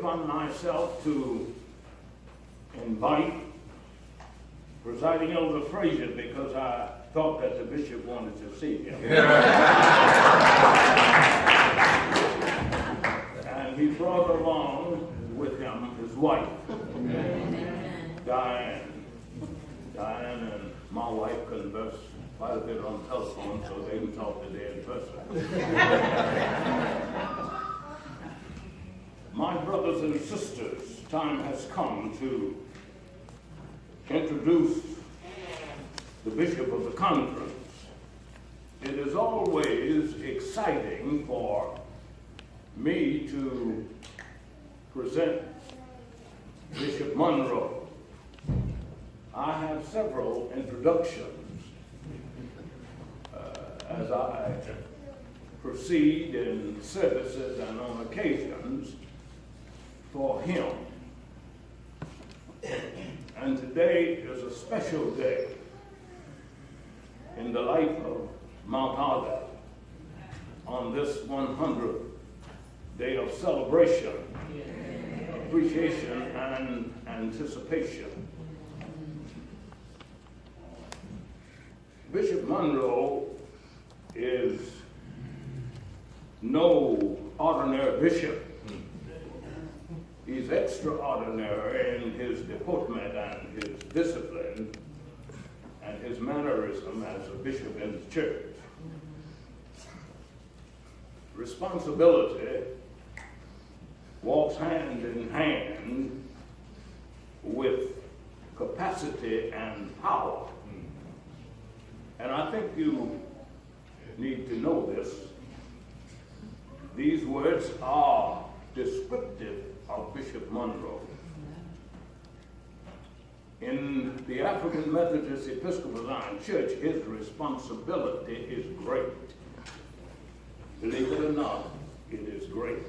upon myself to invite Presiding Elder Frazier because I thought that the bishop wanted to see him. And he brought along with him his wife, Diane. Diane and my wife converse quite a bit on telephone, so they can talk today in person. My brothers and sisters, time has come to introduce the bishop of the conference. It is always exciting for me to present Bishop Monroe. I have several introductions as I proceed in services and on occasions for him. And today is a special day in the life of Mount Olive on this 100th day of celebration, appreciation, and anticipation. Bishop Monroe is no ordinary bishop. He's extraordinary in his deportment and his discipline and his mannerism as a bishop in the church. Responsibility walks hand in hand with capacity and power. And I think you need to know this. These words are descriptive of Bishop Monroe. In the African Methodist Episcopal Zion Church, his responsibility is great. Believe it or not, it is great.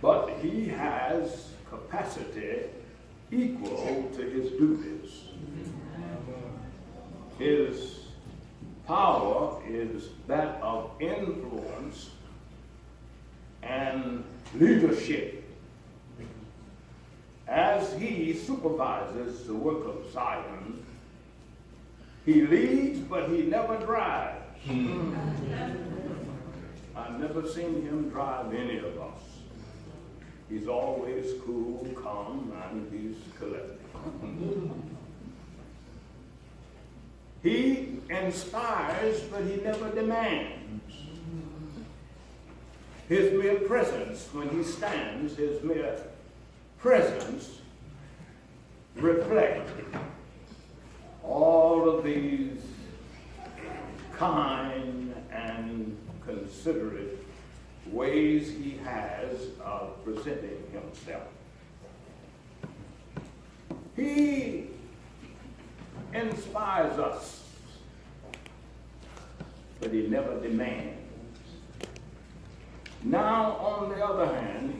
But he has capacity equal to his duties. His power is that of influence and leadership. As he supervises the work of Zion, he leads, but he never drives. I've never seen him drive any of us. He's always cool, calm, and he's collected. He inspires, but he never demands. His mere presence, when he stands, his mere presence reflects all of these kind and considerate ways he has of presenting himself. He inspires us, but he never demands. Now, on the other hand,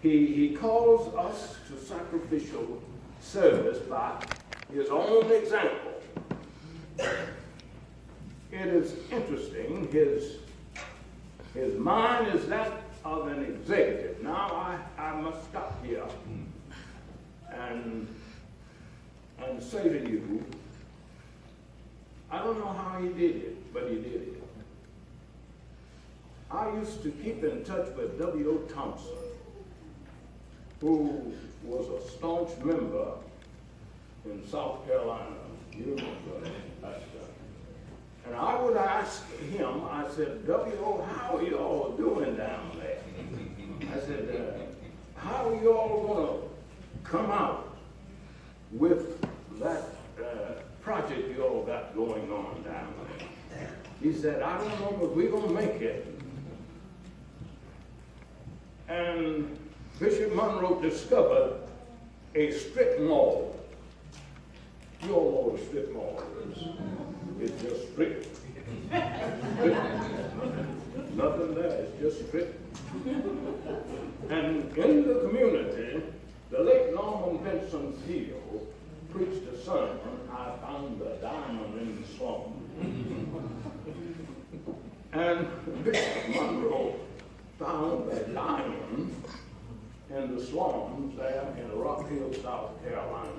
he calls us to sacrificial service by his own example. It is interesting, his mind is that of an executive. Now, I must stop here and say to you, I don't know how he did it, but he did it. I used to keep in touch with W.O. Thompson, who was a staunch member in South Carolina. You remember that. And I would ask him, I said, W.O., how are you all doing down there? I said, how are you all going to come out with that project you all got going on down there? He said, I don't know, but we're going to make it. And Bishop Monroe discovered a strip mall. You all know what a strip mall is. It's just strip. Nothing there, it's just strip. And in the community, the late Norman Benson Field preached a sermon, I found the diamond in the slum. And Bishop Monroe found a diamond in the slums there in Rock Hill, South Carolina.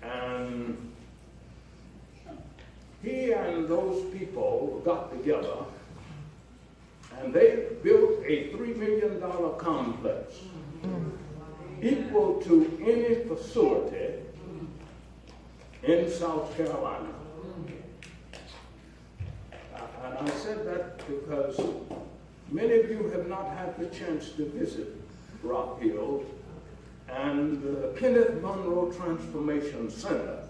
And he and those people got together and they built a $3 million complex equal to any facility in South Carolina. And I said that because many of you have not had the chance to visit Rock Hill, and the Kenneth Monroe Transformation Center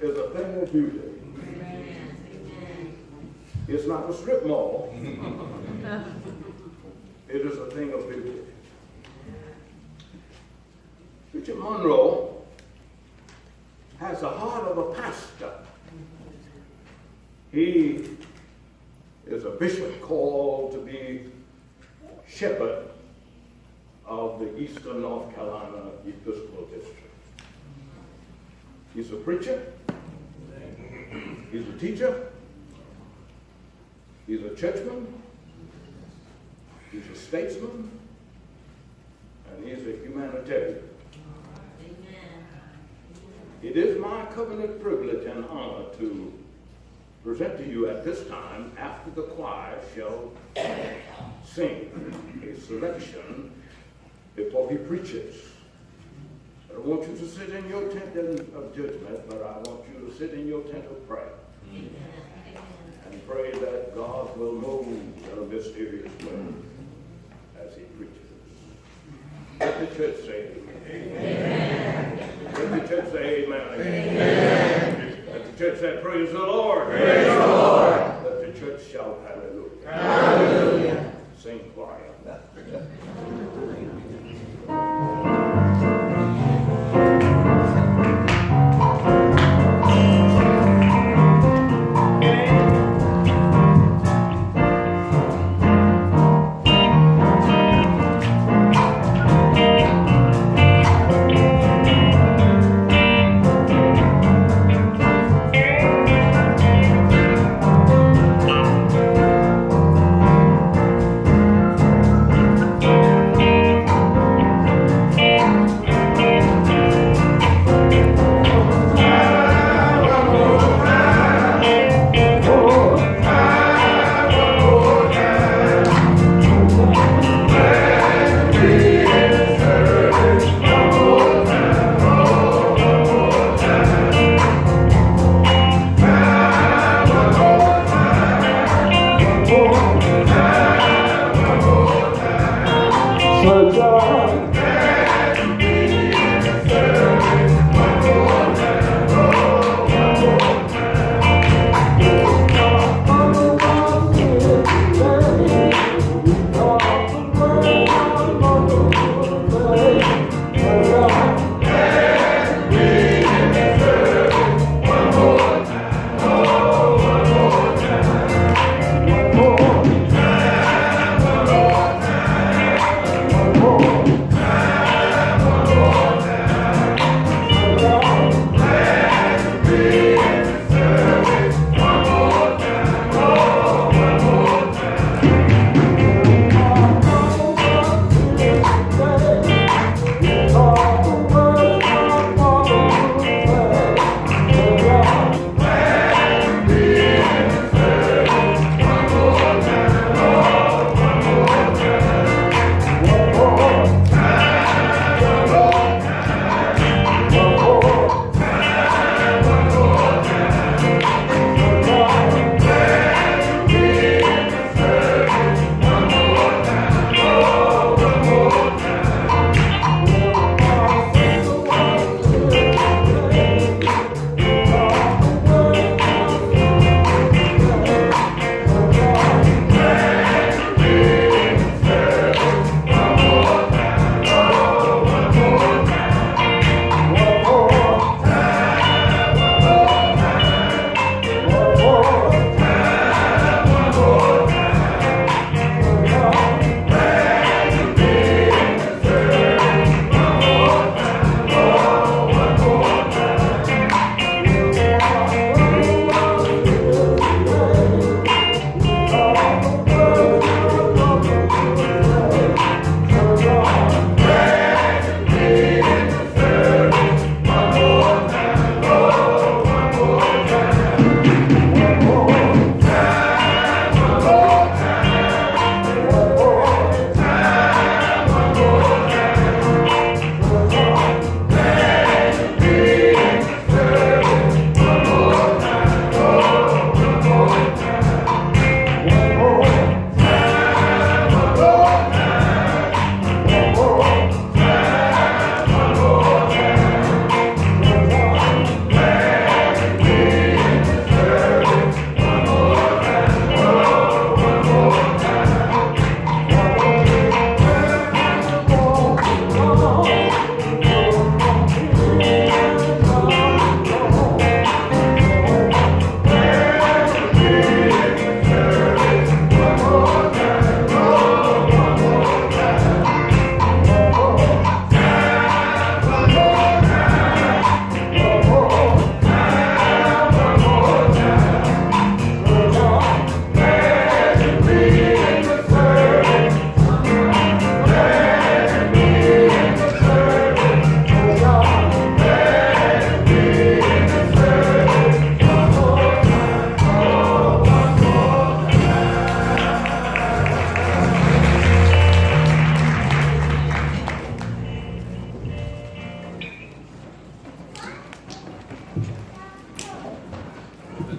is a thing of beauty. It's not a strip mall. It is a thing of beauty. Bishop Monroe has the heart of a pastor. He is a bishop called to be shepherd of the Eastern North Carolina Episcopal District. He's a preacher. He's a teacher. He's a churchman. He's a statesman. And he's a humanitarian. It is my covenant privilege and honor to present to you at this time, after the choir shall sing a selection before he preaches. I don't want you to sit in your tent of judgment, but I want you to sit in your tent of prayer. And pray that God will move in a mysterious way as he preaches. Let the church say amen. Let the church say amen. Amen. Let the church say praise the Lord. Praise the Lord. Let the church shout hallelujah. Hallelujah. Sing choir. Thank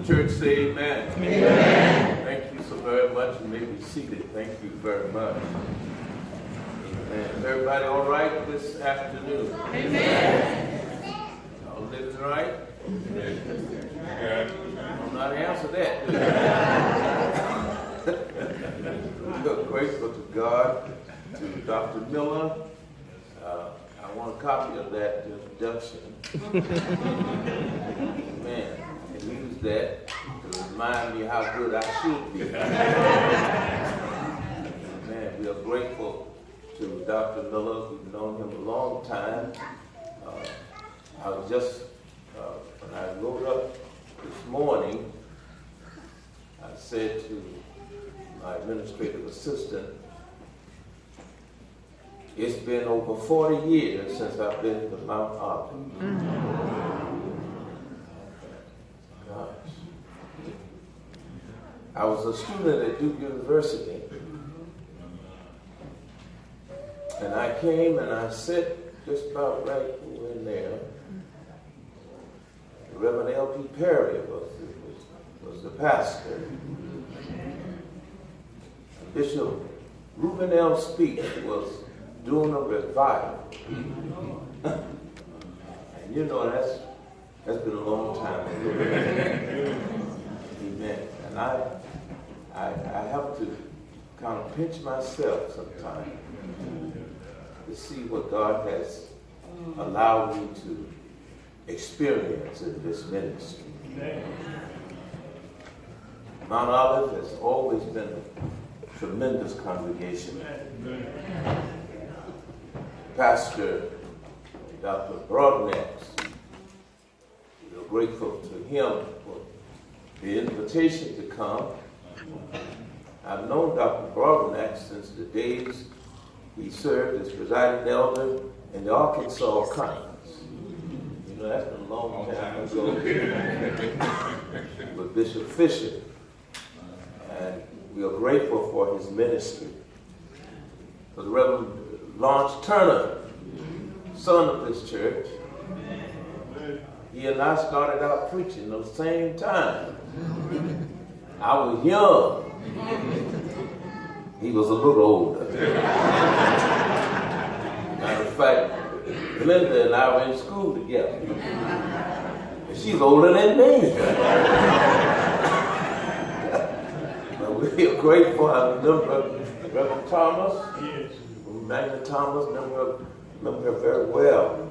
Church say amen. Amen. Thank you so very much. You may be seated. Thank you very much. Amen. Is everybody all right this afternoon? Amen. Y'all living right? I'm not answer that. We're grateful to God, to Dr. Miller. I want a copy of that introduction. Amen. And use that to remind me how good I should be. Amen. We are grateful to Dr. Miller. We've known him a long time. I was just, when I wrote up this morning, I said to my administrative assistant, it's been over 40 years since I've been to Mount Olive. Gosh. I was a student at Duke University, and I came and I sat just about right in there. Reverend L.P. Perry was the pastor. Bishop Reuben L. Speaks was doing a revival. And you know that's been a long time ago. Amen. And I have to kind of pinch myself sometimes to see what God has allowed me to experience in this ministry. Mount Olive has always been a tremendous congregation. Pastor Dr. Broadnax, we're grateful to him for the invitation to come. I've known Dr. Broadnax since the days he served as presiding elder in the Arkansas Conference. You know, that's been a long time ago with Bishop Fisher. And we are grateful for his ministry. For the Reverend Lawrence Turner, son of this church, he and I started out preaching at the same time. I was young. He was a little older. Matter of fact, Linda and I were in school together. And she's older than me. But we're grateful. I remember Reverend Thomas. Magna Thomas, remember her very well.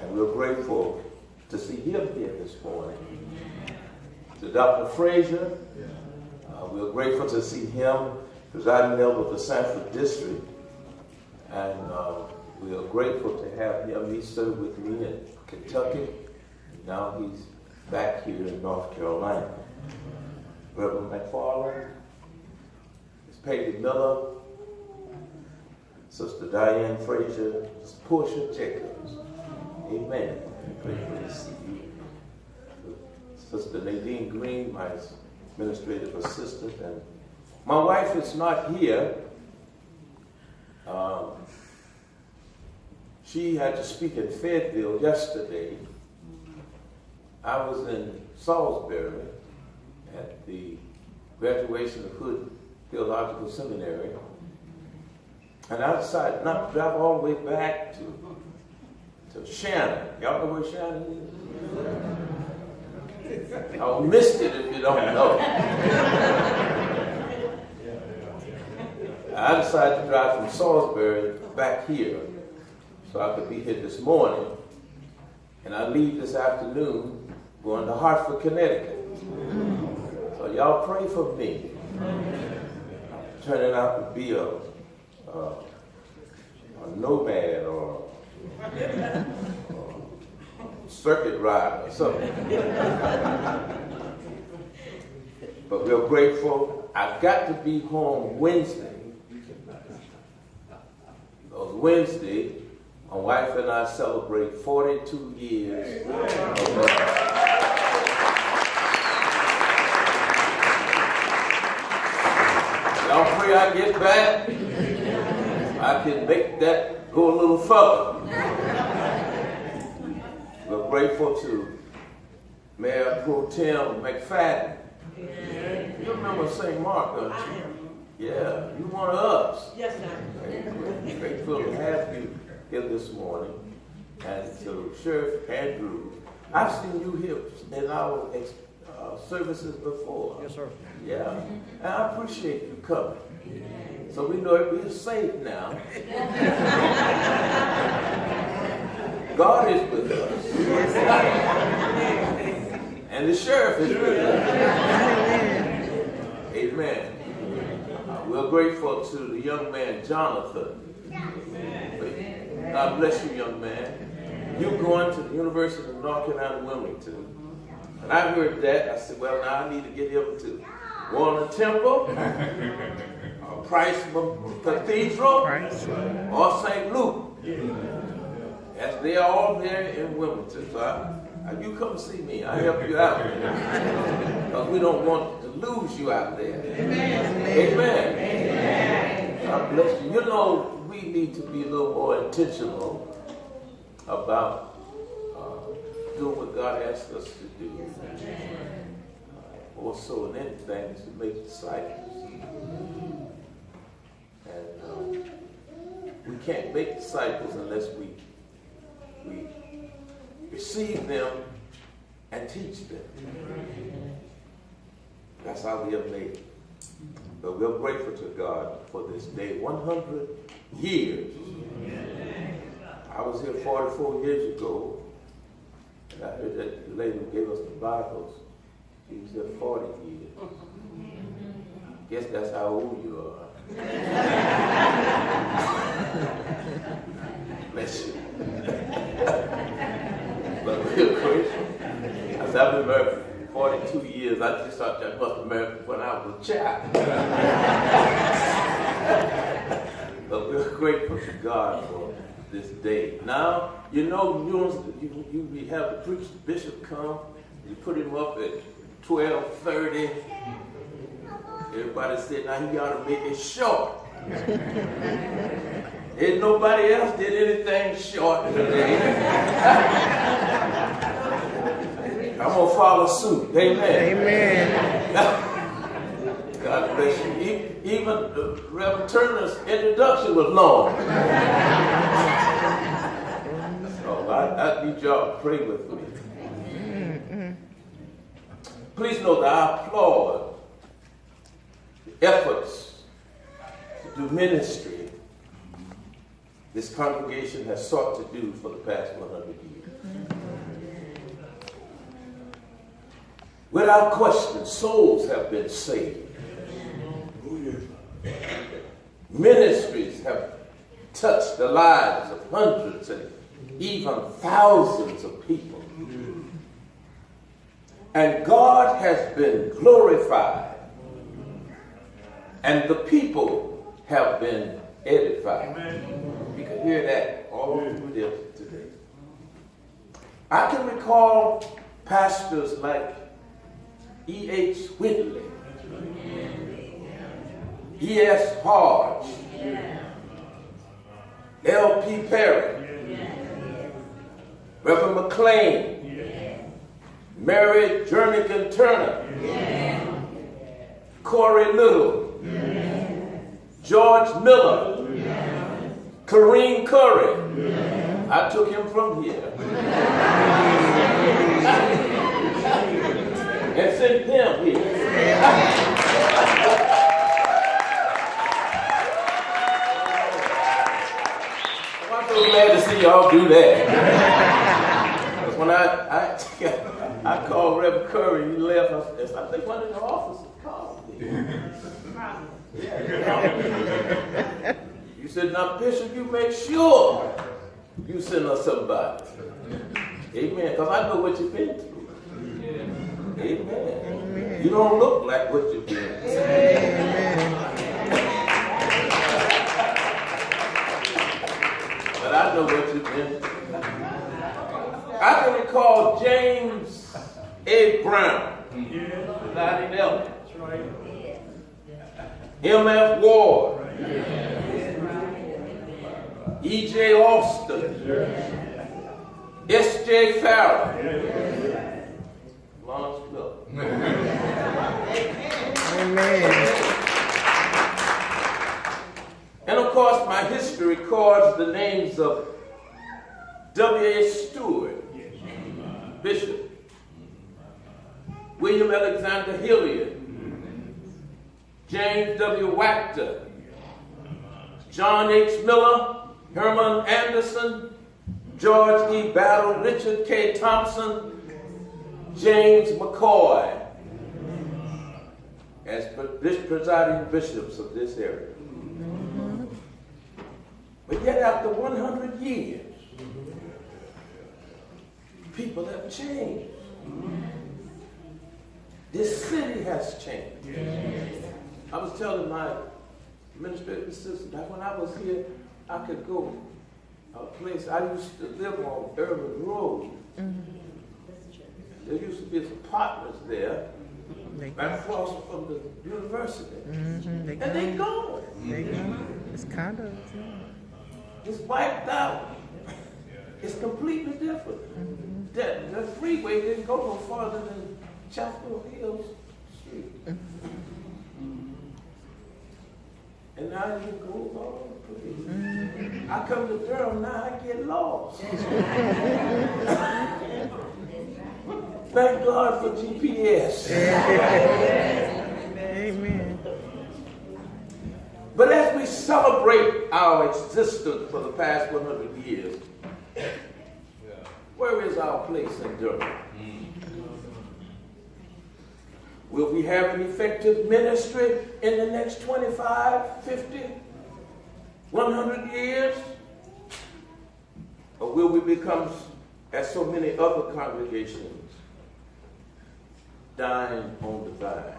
And we're grateful to see him here this morning. To Dr. Frazier, we're grateful to see him presiding elder of the Sanford District. And we are grateful to have him. He served with me in Kentucky. Now he's back here in North Carolina. Reverend McFarland, Ms. Peggy Miller, Sister Diane Frazier, Portia Jacobs. Amen. Grateful to see you. Sister Nadine Green, my administrative assistant. And my wife is not here. She had to speak in Fayetteville yesterday. I was in Salisbury at the graduation of Hood Theological Seminary. And I decided not to drive all the way back to Shannon. Y'all know where Shannon is? I missed it if you don't know. I decided to drive from Salisbury back here so I could be here this morning. And I leave this afternoon going to Hartford, Connecticut. So y'all pray for me. I'm turning out to be a nomad or circuit ride or something. But we're grateful. I've got to be home Wednesday. Because Wednesday, my wife and I celebrate 42 years of y'all pray I get back. I can make that go a little further. We're grateful to Mayor Pro Tem McFadden. You remember St. Mark, don't you? Yeah, you one of us. Yes, sir. Grateful to have you here this morning. And to Sheriff Andrew, I've seen you here in our services before. Yes, sir. Yeah, and I appreciate you coming. So we know we're safe now. God is with us. And the sheriff is with us. Amen. We're grateful to the young man, Jonathan. God bless you, young man. You're going to the University of North Carolina, Wilmington. And I heard that. I said, well, now I need to get him to Warner Temple, Price Cathedral, or St. Luke. Yes, they're all there in Wilmington. So you come see me. I help you out. Because we don't want to lose you out there. Amen. Amen. Amen. God bless you. You know, we need to be a little more intentional about doing what God asked us to do. More so than anything is to make disciples. And we can't make disciples unless we receive them and teach them. That's how we have made it. But we're grateful to God for this day. 100 years. I was here 44 years ago, and I heard that the lady who gave us the Bibles, she was here 40 years. Guess that's how old you are. Bless you. But we're grateful. I said, I've been married for 42 years. I just thought I must have married when I was a child. But we're grateful to God for this day. Now, you know, you have the preacher, the bishop come, you put him up at 12:30. Everybody said, now he ought to make it short. Ain't nobody else did anything short today. I'm going to follow suit. Amen. Amen. God bless you. Even Reverend Turner's introduction was long. So I need y'all to pray with me. Please know that I applaud the efforts to do ministry this congregation has sought to do for the past 100 years. Without question, souls have been saved. Ministries have touched the lives of hundreds and even thousands of people. And God has been glorified. And the people have been edified. You can hear that all through this today. I can recall pastors like E.H. Whitley, E.S. Hodge, L.P. Perry, Reverend McLean, Mary Jernigan Turner, Corey Little, George Miller, Kareem Curry. I took him from here and sent him here. I'm so glad to see y'all do that. Because when I called Reverend Curry, he left. I think one of the officers called me. You said, now Bishop, you make sure you send us somebody. Amen. Because I know what you've been through. Amen. You don't look like what you've been through. But I know what you've been through. I can recall James A. Brown, Lighting Elder, M.F. Ward, E.J. Austin, S.J. Farrell, the names of W.A. Stewart, Bishop, William Alexander Hilliard, James W. Wachter, John H. Miller, Herman Anderson, George E. Battle, Richard K. Thompson, James McCoy, as presiding bishops of this area. But yet after 100 years, people have changed. This city has changed. I was telling my administrative assistant that when I was here, I could go a place. I used to live on Urban Road. There used to be some partners there, right across from the university. And they gone. They gone. It's condos. It's wiped out. It's completely different. The freeway didn't go no farther than Chapel Hills Street. And now you go all the place. I come to Durham now, I get lost. Thank God for GPS. Amen. But as we celebrate our existence for the past 100 years, where is our place in Durham? Will we have an effective ministry in the next 25, 50, 100 years? Or will we become, as so many other congregations, dying on the vine?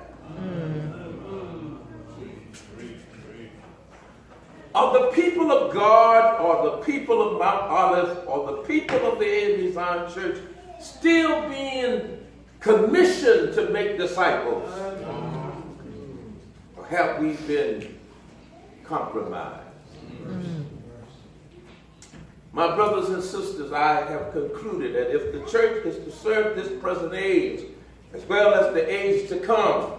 Are the people of God, or the people of Mount Olive, or the people of the A.M. Zion Church still being commissioned to make disciples? Or have we been compromised? My brothers and sisters, I have concluded that if the church is to serve this present age, as well as the age to come,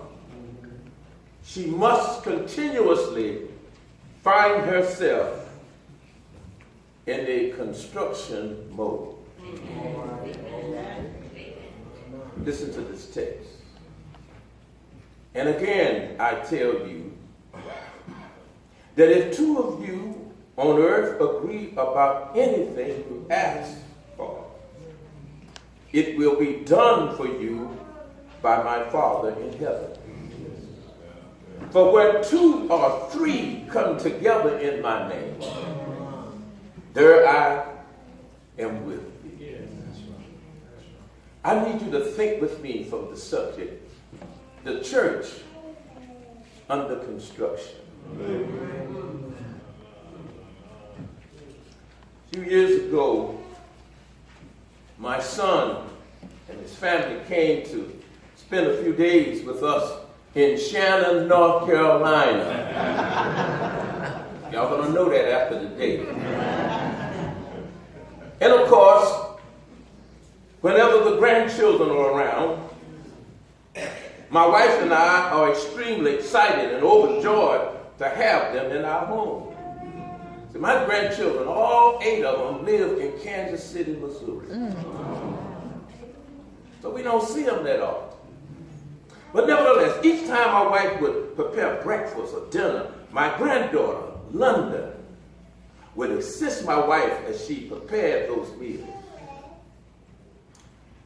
she must continuously find herself in a construction mode. Listen to this text. And again, I tell you that if two of you on earth agree about anything you ask for, it will be done for you by my Father in heaven. For where two or three come together in my name, there I am with you. I need you to think with me from the subject, the church under construction. A few years ago, my son and his family came to spend a few days with us in Shannon, North Carolina. Y'all gonna know that after the day. And of course, whenever the grandchildren are around, my wife and I are extremely excited and overjoyed to have them in our home. So my grandchildren, all 8 of them, live in Kansas City, Missouri. So we don't see them that often. But nevertheless, each time my wife would prepare breakfast or dinner, my granddaughter, London, would assist my wife as she prepared those meals.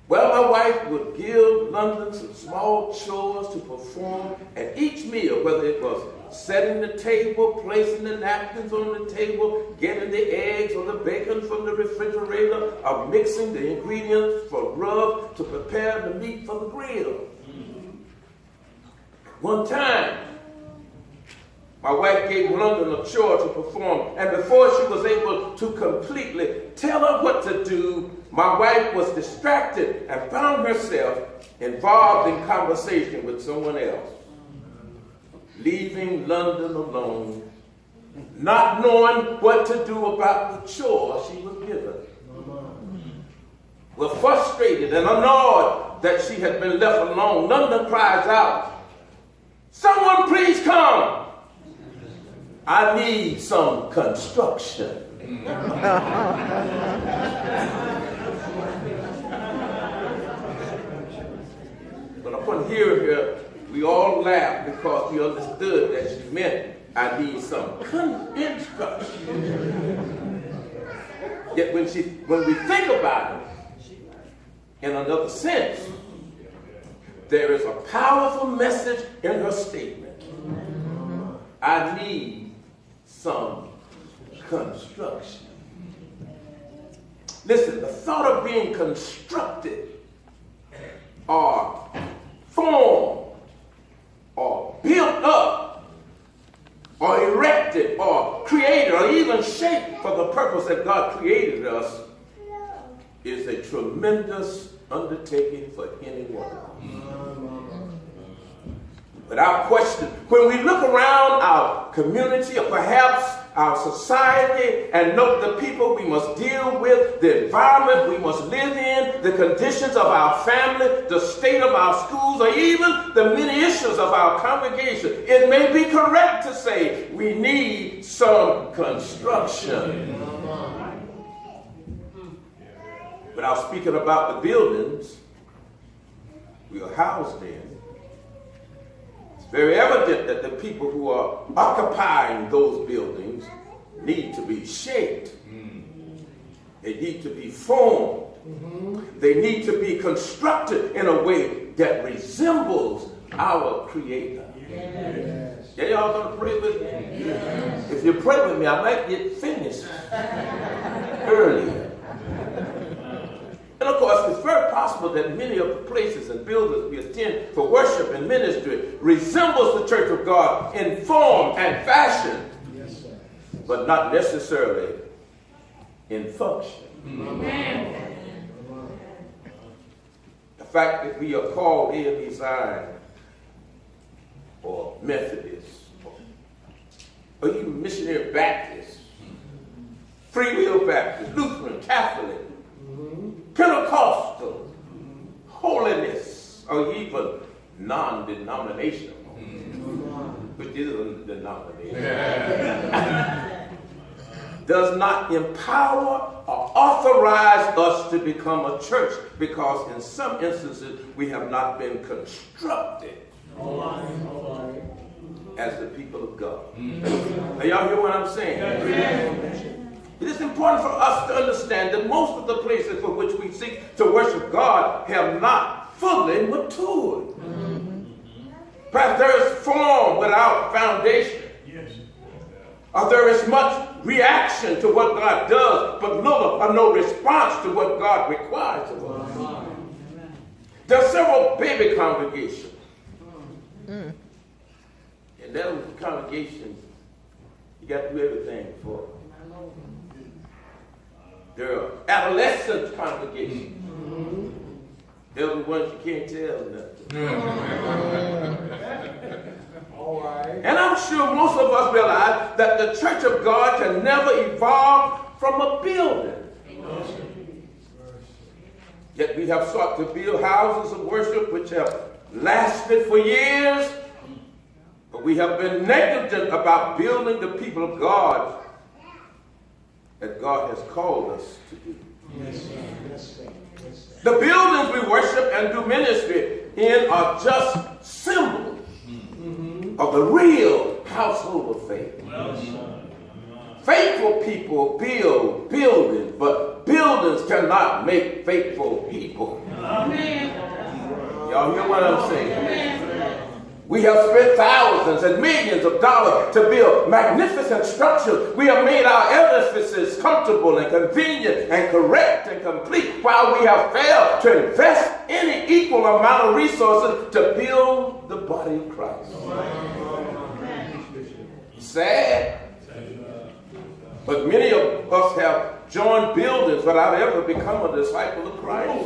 Well, my wife would give London some small chores to perform at each meal, whether it was setting the table, placing the napkins on the table, getting the eggs or the bacon from the refrigerator, or mixing the ingredients for rub to prepare the meat for the grill. One time, my wife gave London a chore to perform, and before she was able to completely tell her what to do, my wife was distracted and found herself involved in conversation with someone else, leaving London alone, not knowing what to do about the chore she was given. Well, frustrated and annoyed that she had been left alone, London cries out, "Someone please come! I need some construction." But upon hearing her, we all laughed because we understood that she meant I need some instruction. Yet when we think about it in another sense, there is a powerful message in her statement. I need some construction. Listen, the thought of being constructed or formed or built up or erected or created or even shaped for the purpose that God created us is a tremendous undertaking for anyone. Without question, when we look around our community or perhaps our society and note the people we must deal with, the environment we must live in, the conditions of our family, the state of our schools, or even the many issues of our congregation, it may be correct to say we need some construction. Without speaking about the buildings we are housed in, it's very evident that the people who are occupying those buildings need to be shaped. They need to be formed. They need to be constructed in a way that resembles our Creator. Yes. Yeah, y'all gonna pray with me? Yes. If you pray with me, I might get finished earlier. And of course, it's very possible that many of the places and buildings we attend for worship and ministry resembles the church of God in form and fashion, yes, sir, but not necessarily in function. Amen. The fact that we are called AME or Methodist or even Missionary Baptist, Free Will Baptist, Lutheran, Catholic, Pentecostal, holiness, or even non-denominational, which is a denomination, does not empower or authorize us to become a church, because in some instances we have not been constructed as the people of God. Are y'all hear what I'm saying? It is important for us to understand that most of the places for which we seek to worship God have not fully matured. Perhaps there is form without foundation. Or there is much reaction to what God does, but little or no response to what God requires of us. There are several baby congregations. And those congregations, you got to do everything for. There are adolescent congregations. They're the ones you can't tell nothing. All right. And I'm sure most of us realize that the church of God can never evolve from a building. Yet we have sought to build houses of worship which have lasted for years, but we have been negligent about building the people of God that God has called us to do. Yes, sir. Yes, sir. Yes, sir. The buildings we worship and do ministry in are just symbols of the real household of faith. Faithful people build buildings, but buildings cannot make faithful people. Amen. Y'all hear what I'm saying? Amen. We have spent thousands and millions of dollars to build magnificent structures. We have made our edifices comfortable and convenient and correct and complete, while we have failed to invest any equal amount of resources to build the body of Christ. Sad. But many of us have joined buildings without ever becoming a disciple of Christ.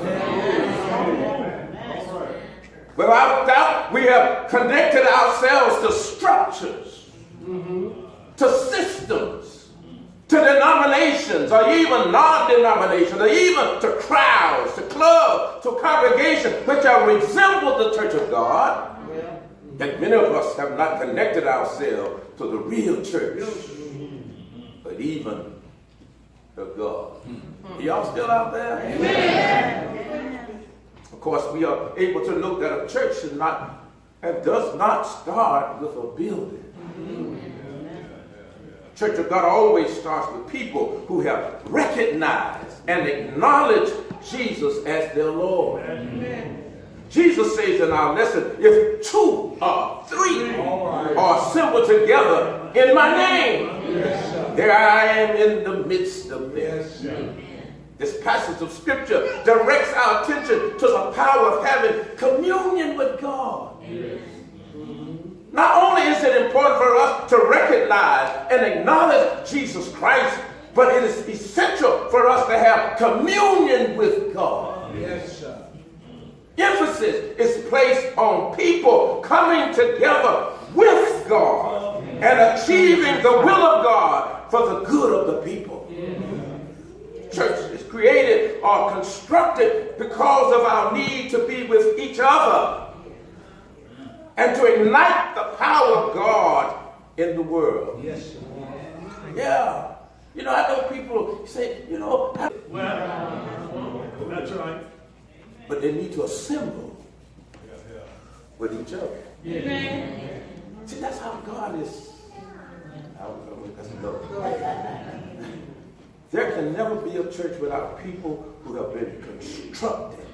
Without doubt, we have connected ourselves to structures, to systems, to denominations, or even non-denominations, or even to crowds, to clubs, to congregations, which have resembled the church of God. Yet many of us have not connected ourselves to the real church, but even of God. Y'all still out there? Amen. Of course, we are able to note that a church should not and does not start with a building. Church of God always starts with people who have recognized and acknowledged Jesus as their Lord. Amen. Jesus says in our lesson, if 2 or 3 are assembled together in my name, there I am in the midst of them. This passage of scripture directs our attention to the power of having communion with God. Not only is it important for us to recognize and acknowledge Jesus Christ, but it is essential for us to have communion with God. Yes, sir. Emphasis is placed on people coming together with God and achieving the will of God for the good of the people. Church is created or constructed because of our need to be with each other and to ignite the power of God in the world. Yes. Yeah. You know, I know people say, you know, That's right. but they need to assemble with each other. Yeah. See, that's how God is. There can never be a church without people who have been constructed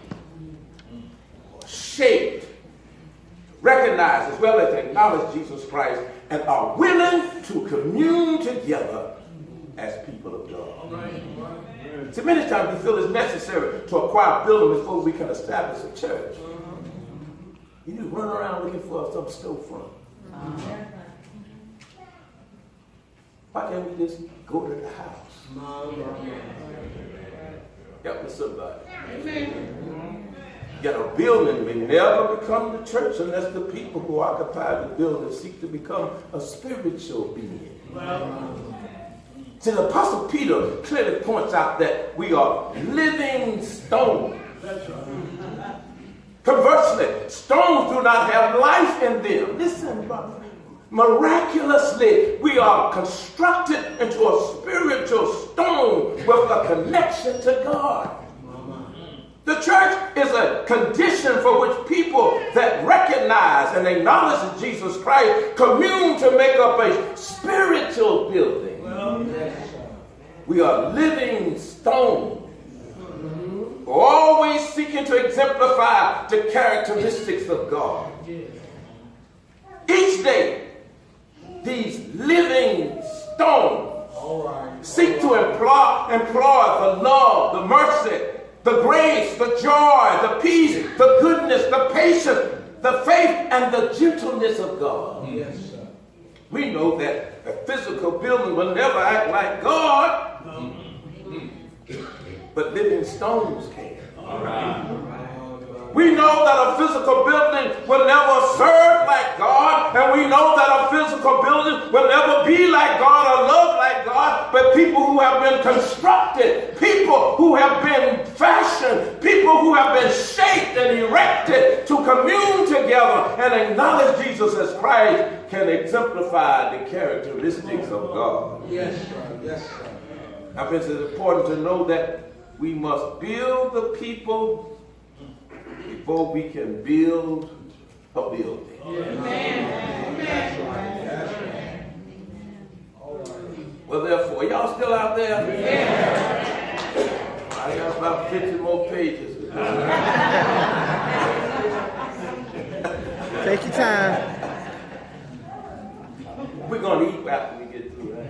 or shaped, recognize as well as acknowledge Jesus Christ and are willing to commune together as people of God. Right. See, many times we feel it's necessary to acquire a building before we can establish a church. You need to run around looking for some storefront. Why can't we just go to the house? Help me somebody. Amen. Yet a building may never become the church unless the people who occupy the building seek to become a spiritual being. See, the Apostle Peter clearly points out that we are living stones. That's right. Conversely, stones do not have life in them. Listen, brother. Miraculously, we are constructed into a spiritual stone with a connection to God. The church is a condition for which people that recognize and acknowledge Jesus Christ commune to make up a spiritual building. We are living stones, always seeking to exemplify the characteristics of God. Each day, these living stones seek to employ the love, the mercy, the grace, the joy, the peace, the goodness, the patience, the faith, and the gentleness of God. Yes, sir. We know that a physical building will never act like God, but living stones can. All right. We know that a physical building will never serve like God, and we know that a physical building will never be like God or love like God, but people who have been constructed, people who have been fashioned, people who have been shaped and erected to commune together and acknowledge Jesus as Christ can exemplify the characteristics of God. Yes, sir. Yes, sir. I think it's important to know that we must build the people before we can build a building. Amen. Amen. Well, therefore, y'all still out there? Yeah. I got about 50 more pages. Take your time. We're going to eat after we get through, right?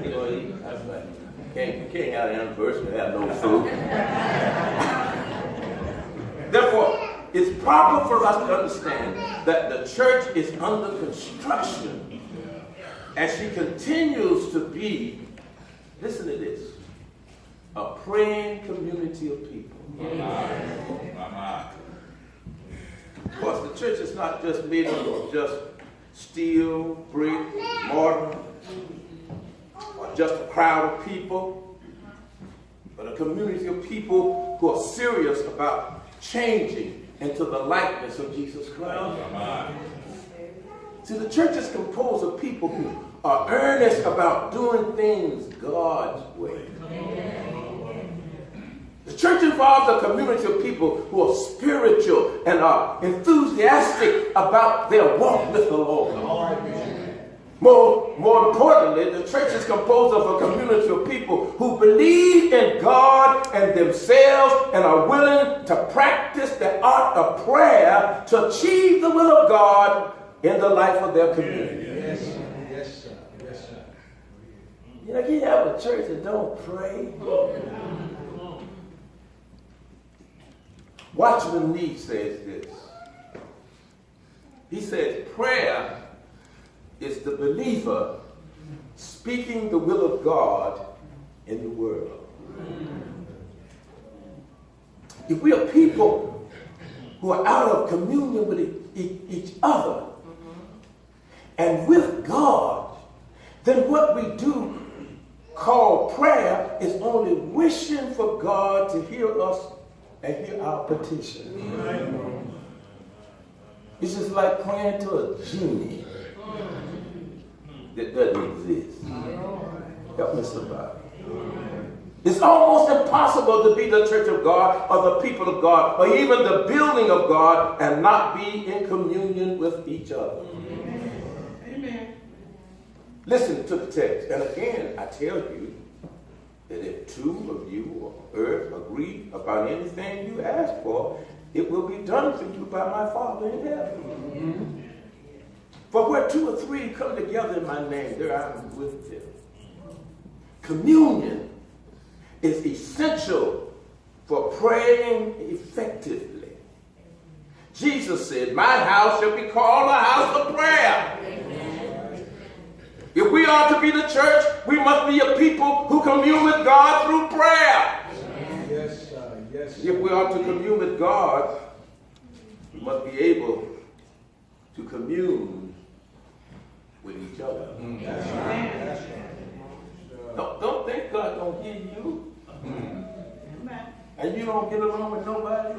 We're going to eat. That's right. You can't have an anniversary and have no food. Therefore, it's proper for us to understand that the church is under construction as she continues to be, listen to this, a praying community of people. Of course, the church is not just made up of just steel, brick, mortar, or just a crowd of people, but a community of people who are serious about changing into the likeness of Jesus Christ. See, the church is composed of people who are earnest about doing things God's way. The church involves a community of people who are spiritual and are enthusiastic about their walk with the Lord. More importantly, the church is composed of a community of people who believe in God and themselves and are willing to practice the art of prayer to achieve the will of God in the life of their community. Yes, sir. Yes, sir. Yes, sir. You know, you have a church that don't pray. Watchman Nee says this. He says, prayer is the believer speaking the will of God in the world. If we are people who are out of communion with each other and with God, then what we do call prayer is only wishing for God to hear us and hear our petition. It's just like praying to a genie that doesn't exist. Help me somebody. It's almost impossible to be the church of God or the people of God or even the building of God and not be in communion with each other. Amen. Listen to the text. And again, I tell you that if two of you on earth agree about anything you ask for, it will be done for you by my Father in heaven. For where two or three come together in my name, there I am with them. Communion is essential for praying effectively. Jesus said, my house shall be called a house of prayer. Amen. If we are to be the church, we must be a people who commune with God through prayer. Amen. Yes, sir. Yes, sir. If we are to commune with God, we must be able to commune with each other. That's right. That's right. Don't think God don't hear you. And you don't get along with nobody.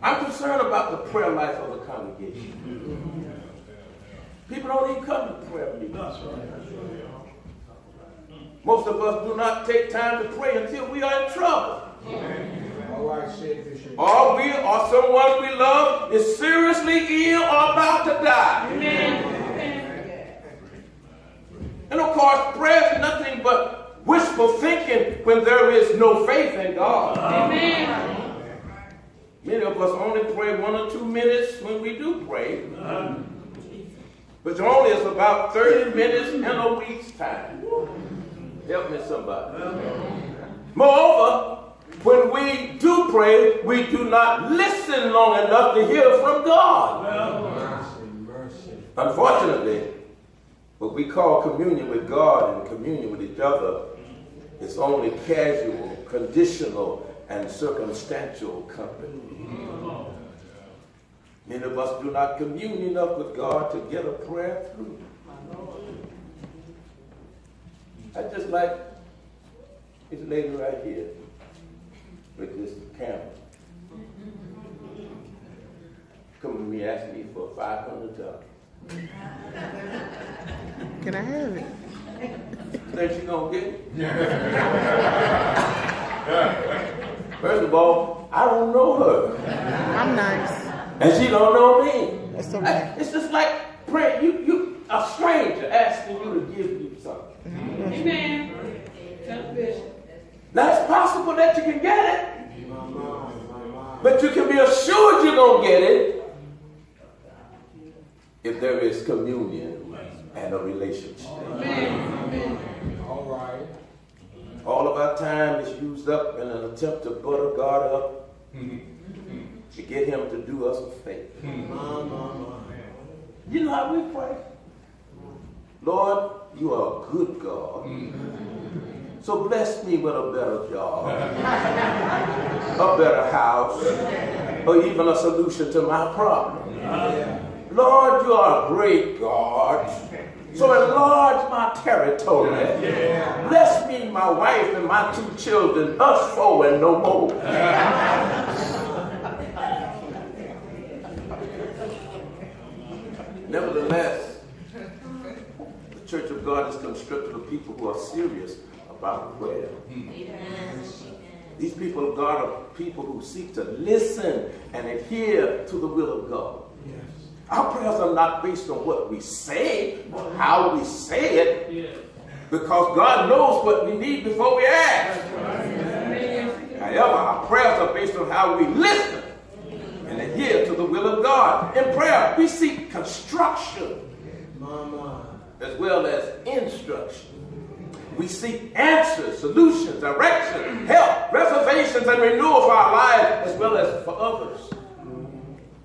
I'm concerned about the prayer life of the congregation. People don't even come to prayer meetings. Most of us do not take time to pray until we are in trouble. Or we or someone we love is seriously ill or about to die. Amen. And of course, prayer is nothing but wishful thinking when there is no faith in God. Amen. Many of us only pray 1 or 2 minutes when we do pray. Which only is about 30 minutes in a week's time. Help me somebody. Moreover, when we do pray, we do not listen long enough to hear from God. Unfortunately, what we call communion with God and communion with each other is only casual, conditional, and circumstantial company. Many of us do not commune enough with God to get a prayer through. I just like this lady right here with this camera. Come to me, ask me for $500. Can I have it? Think she gonna get it? First of all, I don't know her. I'm nice. And she don't know me. That's okay. It's just like praying. You a stranger asking you to give you something. Amen. Now it's possible that you can get it. But you can be assured you're going to get it if there is communion and a relationship. Amen. All right. All of our time is used up in an attempt to butter God up to get him to do us a favor. You know how we pray? Lord, you are a good God. So bless me with a better job, a better house, or even a solution to my problem. Lord, you are a great God. So enlarge my territory. Bless me, my wife, and my 2 children, us 4 and no more. strictly the people who are serious about prayer. These people of God are people who seek to listen and adhere to the will of God. Yes. Our prayers are not based on what we say or how we say it, because God knows what we need before we ask. However, our prayers are based on how we listen and adhere to the will of God. In prayer, we seek construction as well as instruction. We seek answers, solutions, direction, help, reservations, and renewal for our lives as well as for others.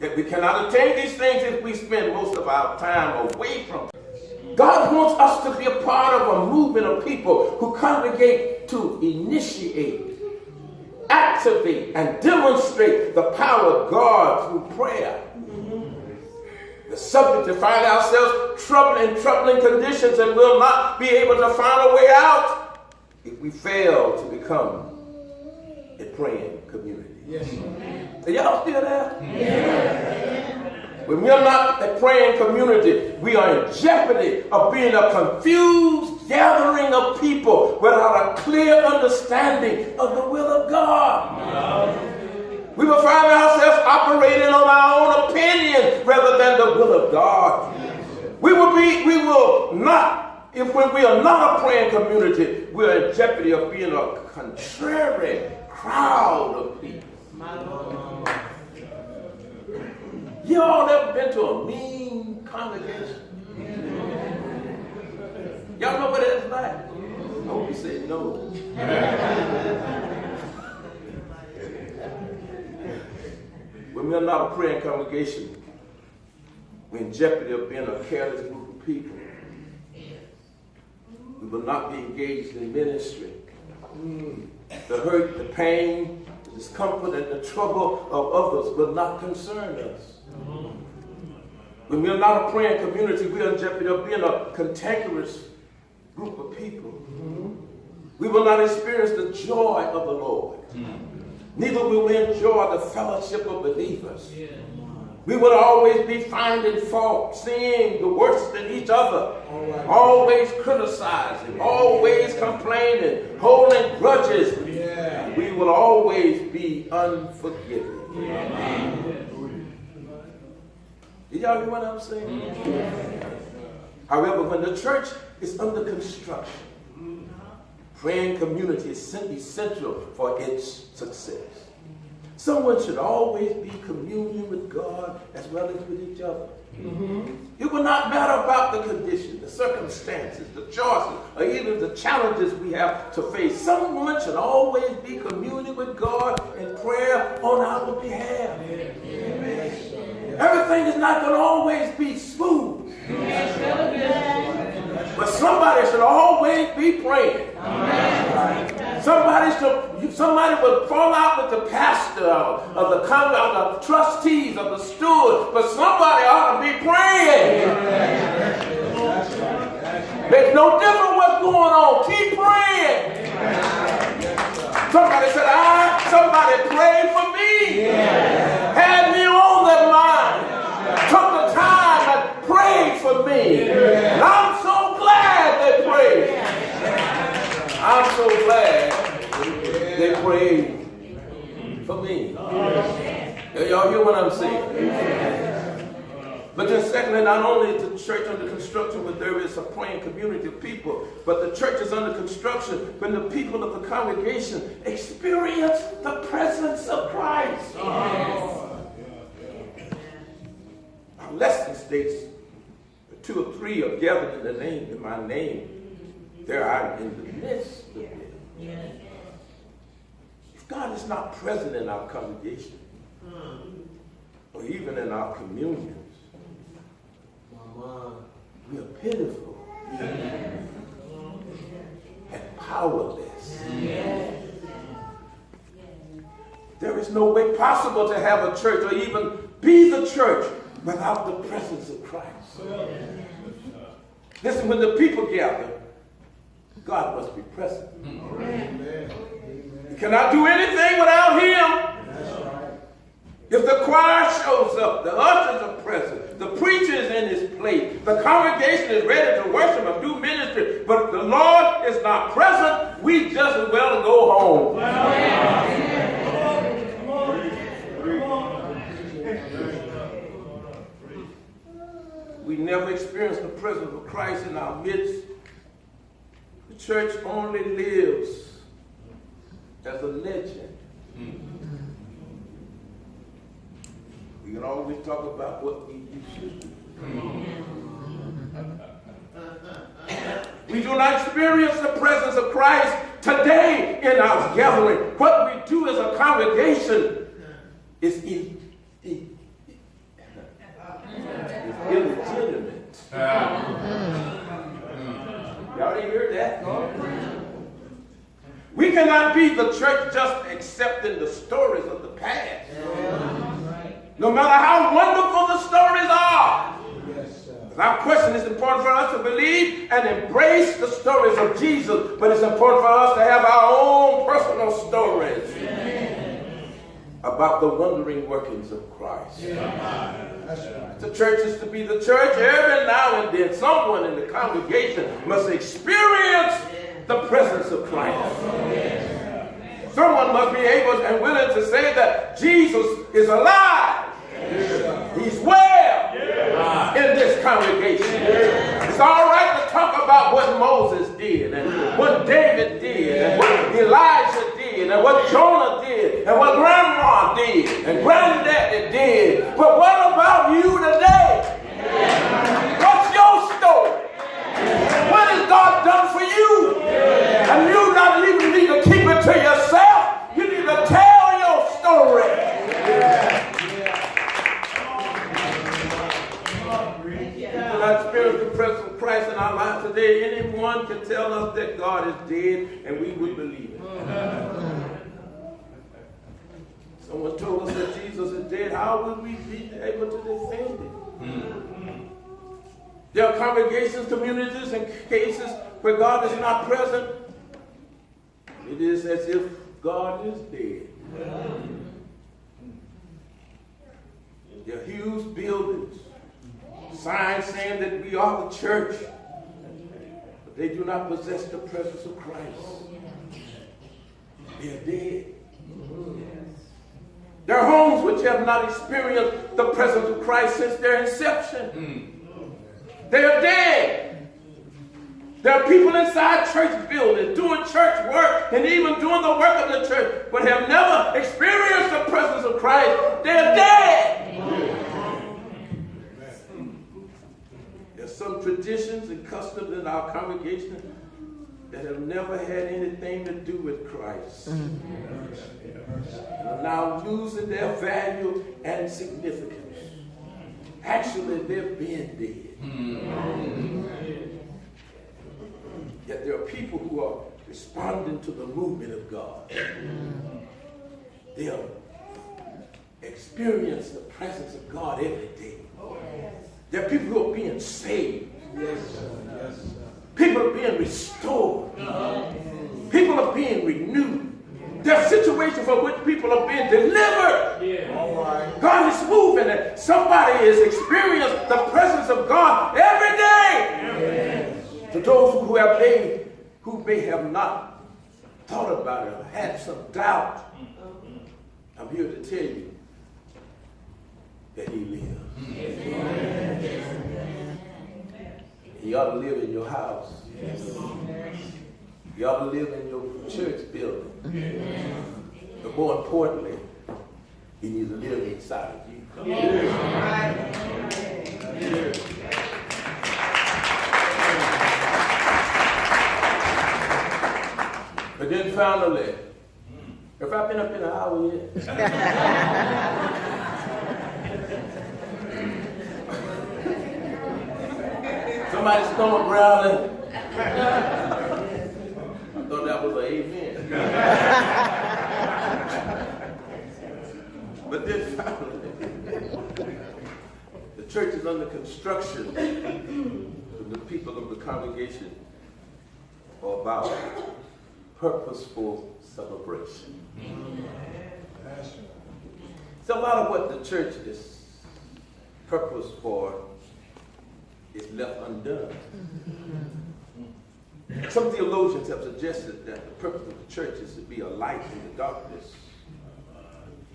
Yet we cannot attain these things if we spend most of our time away from them. God wants us to be a part of a movement of people who congregate to initiate, activate, and demonstrate the power of God through prayer. The subject to find ourselves in troubling conditions and will not be able to find a way out if we fail to become a praying community. Yes. Are y'all still there? Yes. When we are not a praying community, we are in jeopardy of being a confused gathering of people without a clear understanding of the will of God. We will find ourselves operating on our own opinions rather than the will of God. We will not, when we are not a praying community, we are in jeopardy of being a contrary crowd of people. You all ever been to a mean congregation? Y'all know what it's like? I hope you said no. When we are not a praying congregation, we're in jeopardy of being a careless group of people. We will not be engaged in ministry. The hurt, the pain, the discomfort, and the trouble of others will not concern us. When we are not a praying community, we are in jeopardy of being a cantankerous group of people. We will not experience the joy of the Lord. Neither will we enjoy the fellowship of believers. We will always be finding fault, seeing the worst in each other, always criticizing, always complaining, holding grudges. We will always be unforgiving. Did y'all hear what I'm saying? However, when the church is under construction, praying community is essential for its success. Someone should always be communing with God as well as with each other. It will not matter about the condition, the circumstances, the choices, or even the challenges we have to face. Someone should always be communing with God in prayer on our behalf. Everything is not going to always be smooth. But somebody should always be praying. Somebody will fall out with the pastor of the trustees of the steward, but somebody ought to be praying. There's no difference what's going on. Keep praying. Somebody said, somebody prayed for me. Had me on their mind. Took the time and prayed for me. And I'm so glad they prayed. I'm so glad they prayed for me. Y'all hear what I'm saying? But then secondly, not only is the church under construction when there is a praying community of people, but the church is under construction when the people of the congregation experience the presence of Christ. Our lesson states, 2 or 3 are gathered in my name. There I am in the midst of them. If God is not present in our congregation, or even in our communions, we are pitiful and powerless. There is no way possible to have a church or even be the church without the presence of Christ. Listen, when the people gather, God must be present. You cannot do anything without Him. If the choir shows up. The ushers are present. The preacher is in his place. The congregation is ready to worship and do ministry. But the Lord is not present. We just as well go home. We never experienced the presence of Christ in our midst. The church only lives as a legend. We can always talk about what we used to do. We do not experience the presence of Christ today in our gathering. What we do as a congregation is illegitimate. Y'all didn't hear that? We cannot be the church just accepting the stories of the past. No matter how wonderful the stories are. Our question is important for us to believe and embrace the stories of Jesus, but it's important for us to have our own personal stories about the wondering workings of Christ. The church is to be the church. Every now and then, someone in the congregation must experience the presence of Christ. Someone must be able and willing to say that Jesus is alive. He's well in this congregation. It's all right to talk about what Moses did and what David did and what Elijah did and what Jonah did and what Grandma did and Granddaddy did. But what about you today? What's your story? What has God done for you? And you not even need to keep it to yourself. You need to tell your story. I experience the presence of Christ in our lives today. Anyone can tell us that God is dead, and we would believe it. Someone told us that Jesus is dead. How would we be able to defend it? There are congregations, communities, and cases where God is not present. It is as if God is dead. There are huge buildings, signs saying that we are the church, but they do not possess the presence of Christ. They are dead. There are homes which have not experienced the presence of Christ since their inception. They are dead. There are people inside church buildings doing church work and even doing the work of the church, but have never experienced the presence of Christ. They are dead. There's some traditions and customs in our congregation that have never had anything to do with Christ. And are now losing their value and significance. Actually, they're being dead. Yet there are people who are responding to the movement of God. They have experienced the presence of God every day. There are people who are being saved. People are being restored. People are being renewed. There are situations for which people are being delivered. God is moving, and somebody has experienced the presence of God every day. To those who may have not thought about it or had some doubt, I'm here to tell you that He lives. He ought to live in your house. You ought to live in your church building. But more importantly, He needs to live inside of you. But then finally, if I've been up in an hour yet, somebody's stomach growling. I thought that was an amen. But then finally, the church is under construction. The people of the congregation are about purposeful celebration. So a lot of what the church is purpose for is left undone. Some theologians have suggested that the purpose of the church is to be a light in the darkness,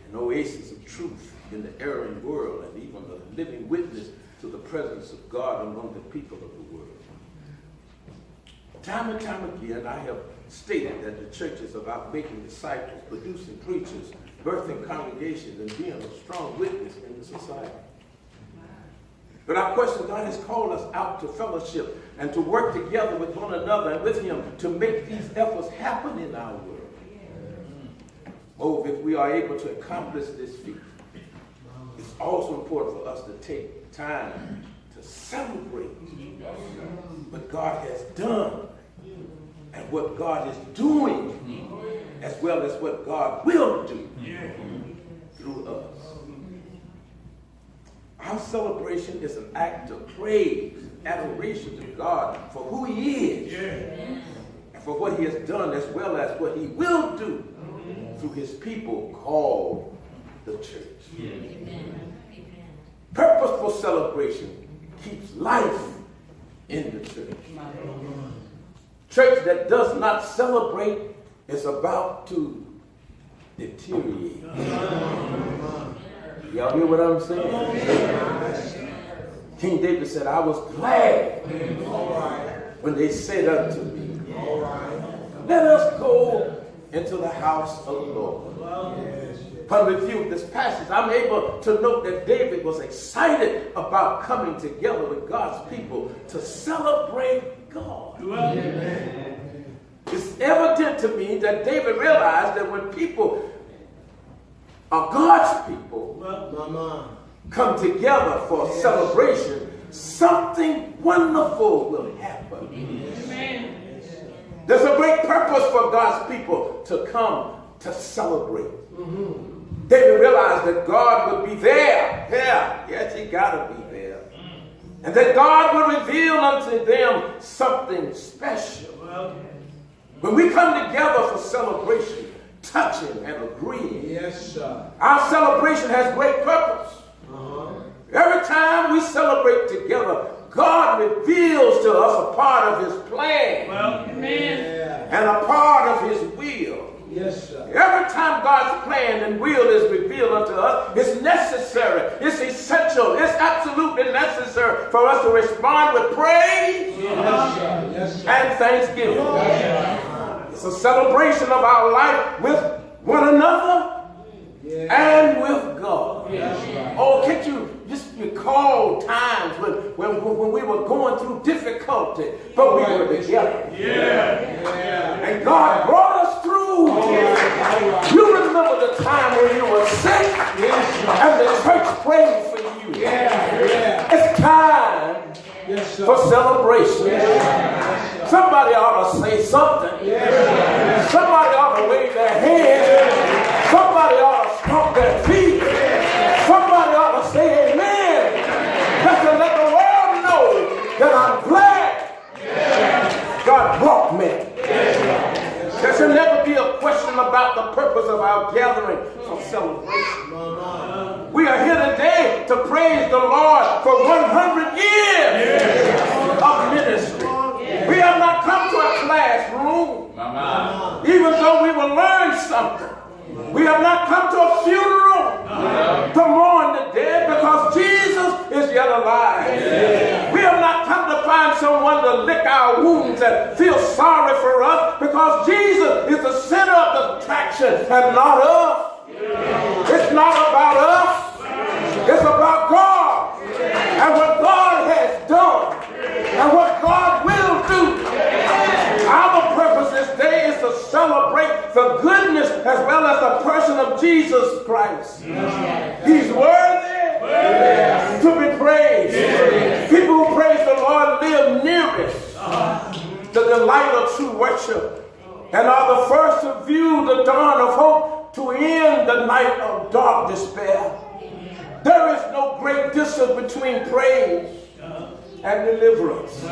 an oasis of truth in the erring world, and even a living witness to the presence of God among the people of the world. Time and time again, I have stated that the church is about making disciples, producing preachers, birthing congregations, and being a strong witness in the society. But our question, God has called us out to fellowship and to work together with one another and with Him to make these efforts happen in our world. Oh, if we are able to accomplish this feat, it's also important for us to take time to celebrate what God has done and what God is doing, as well as what God will do through us. Our celebration is an act of praise, adoration to God for who He is and for what He has done, as well as what He will do through His people called the church. Purposeful celebration keeps life in the church. Church that does not celebrate is about to deteriorate. Y'all hear what I'm saying? King David said, I was glad when they said unto me, let us go into the house of the Lord. Upon review of this passage, I'm able to note that David was excited about coming together with God's people to celebrate God. It's evident to me that David realized that when people are God's people come together for a celebration, something wonderful will happen. Amen. There's a great purpose for God's people to come to celebrate. David realized that God would be there. Yes, He got to be there. And that God would reveal unto them something special. When we come together for celebration, touching and agreeing, Yes, sir. our celebration has great purpose. Every time we celebrate together, God reveals to us a part of His plan and a part of His will. Yes, sir. Every time God's plan and will is revealed unto us, it's necessary, it's essential, it's absolutely necessary for us to respond with praise and thanksgiving. It's a celebration of our life with one another and with God. Oh, can't you just recall times when we were going through difficulty, but we were together. And God brought us through. You remember the time when you were sick and the church prayed for you. It's time for celebration. Somebody ought to say something. Somebody ought to wave their hands. Somebody ought to stomp their feet. Somebody ought to say amen. Just to let the world know that I'm glad God brought me. There should never be a question about the purpose of our gathering for celebration. We are here today to praise the Lord for 100 years of ministry. We have not come to a classroom, even though we will learn something. We have not come to a funeral to mourn the dead, because Jesus is yet alive. We have not come to find someone to lick our wounds and feel sorry for us, because Jesus is the center of the attraction and not us. It's not about us. It's about God and what God has done and what God will do. Our purpose this day is to celebrate the goodness as well as the person of Jesus Christ. He's worthy to be praised. People who praise the Lord live nearest to the light of true worship and are the first to view the dawn of hope to end the night of dark despair. There is no great distance between praise and deliverance.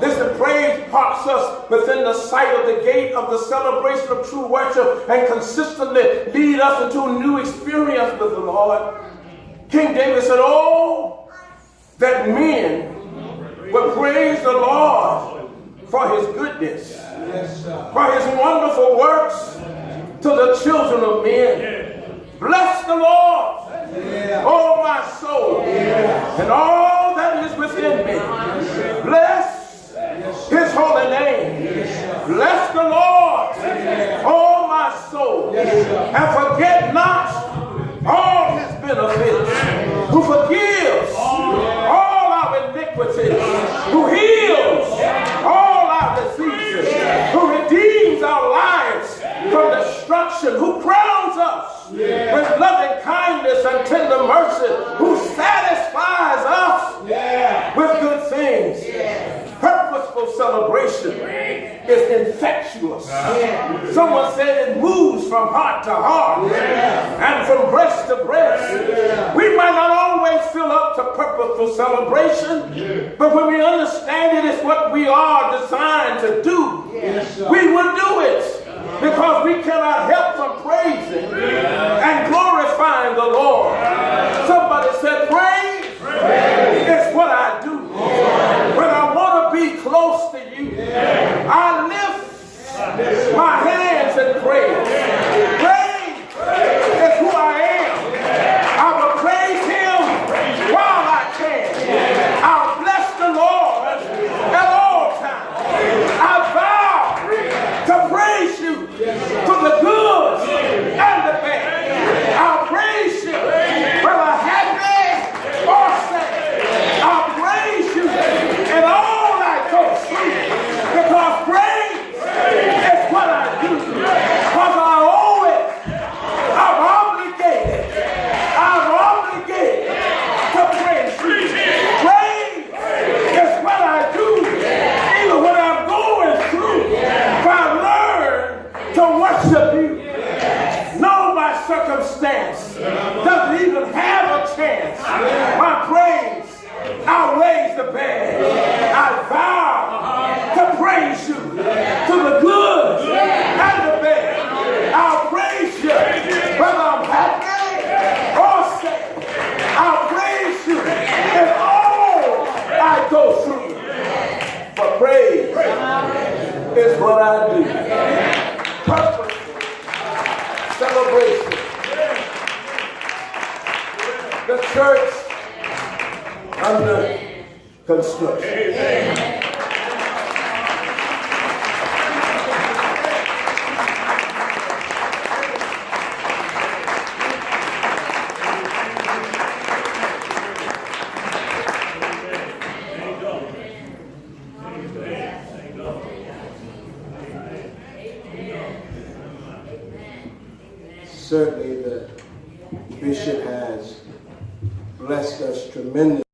Listen, praise parks us within the sight of the gate of the celebration of true worship and consistently lead us into a new experience with the Lord. King David said, oh, that men would praise the Lord for his goodness, for his wonderful works to the children of men. Bless the Lord, oh my soul, and all that is within me. Bless his holy name. Bless the Lord, oh my soul, and forget not all his benefits, who forgives all our iniquities, who heals all our diseases, who redeems our lives from destruction, who crowns us with loving kindness and tender mercy, who satisfies us with good things. Purposeful celebration is infectious. Someone said it moves from heart to heart and from breast to breast. We might not always fill up to purposeful celebration, but when we understand it is what we are designed to do, we will do it. Because we cannot help from praising and glorifying the Lord. Somebody said, praise is what I do. When I want to be close to you, I lift my hands and praise. Praise is who I am. I will praise him while I can. I'll bless the Lord at all times. I vow to praise you for the good and the bad. I'll praise you whether happy or sad. I'll praise you in all I go through, because praise is what I do. Because I owe it. I'm obligated to praise you. Praise is what I do, even when I'm going through. If I learn to worship you, no, my circumstance doesn't even have a chance. My praise outweighs the bad. I vow to praise you to the good and the bad. I'll praise you whether I'm happy or sad. I'll praise you in all I go through. For praise is what I do. Purposeful celebration. The church under construction. Certainly the bishop has blessed us tremendously.